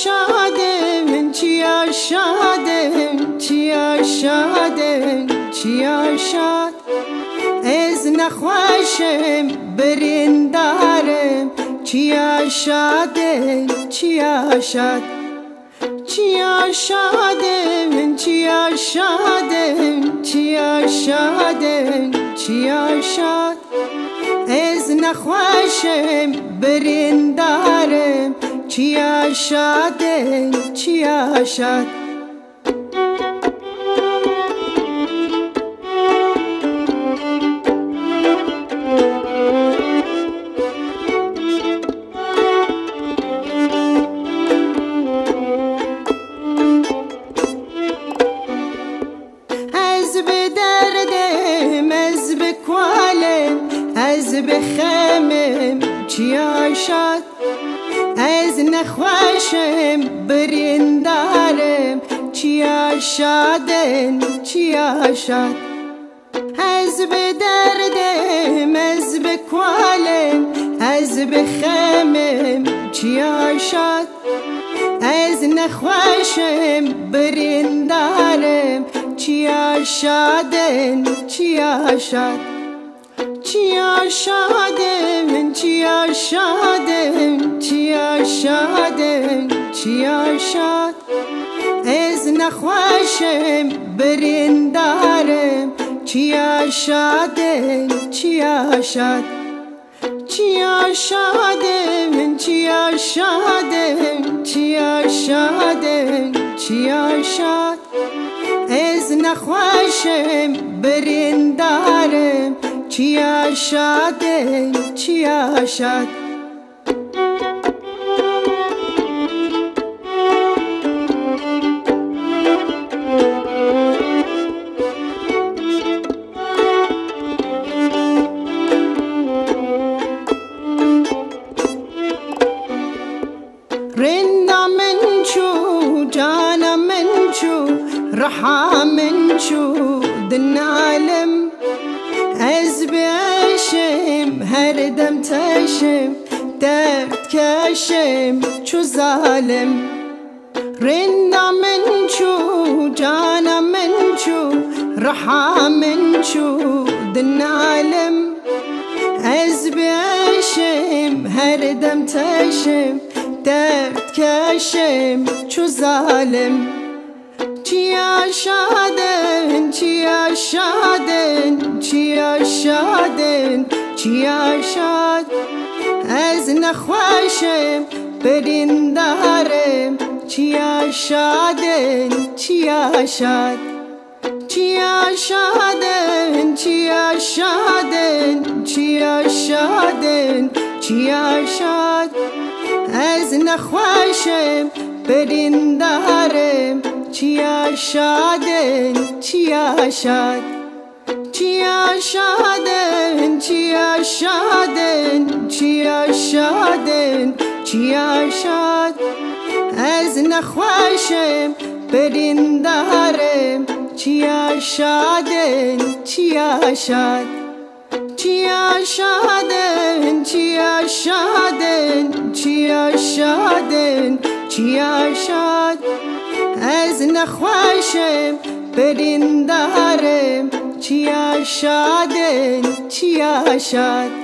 شادن چیا شادن چیا شادن چیا شاد از نخواشم بریندارم چیا شادن چیا شاد چیا شادن چیا شادن چیا شادن چیا شاد از نخواشم بریندارم چیا شادن چیا شاد از بخمم چیا شد از نخواشم بریندارم چیا شادن چیا شد از بدردم از بکوالم از بخمم چیا شد از نخواشم بریندارم چیا شادن چیا شد چیا شادن چیا شادن چیا شادن چیا شاد از نخواشم بریندارم چیا شادن چیا شاد چیا شادن چیا شادن چیا شادن چیا شاد از نخواشم بریندارم چیا شادن چیا شاد رندا من شو جانا من شو رحا من شو دن عالم از بیشم هر دم تشم درد کشم چو ظالم رندا من شو جانا من شو رحا من شو دن عالم از بیشم هر دم تشم درد کشم چو ظالم چیا شادن چیا شادن چیا شادن چیا شاد از نخواشم بریندارم چیا شادن چیا شاد چیا شادن چیا شادن چیا شادن چیا شاد از نخواشم بریندارم چیا شادن چیا شاد چیا شادن چیا شادن چیا شادن چیا شاد از نخواشم بریندارم چیا شادن چیا شاد چیا شادن چیا شادن چیا شادن چیا شاد از نخواشم بریندارم چیا شادن چیا شاد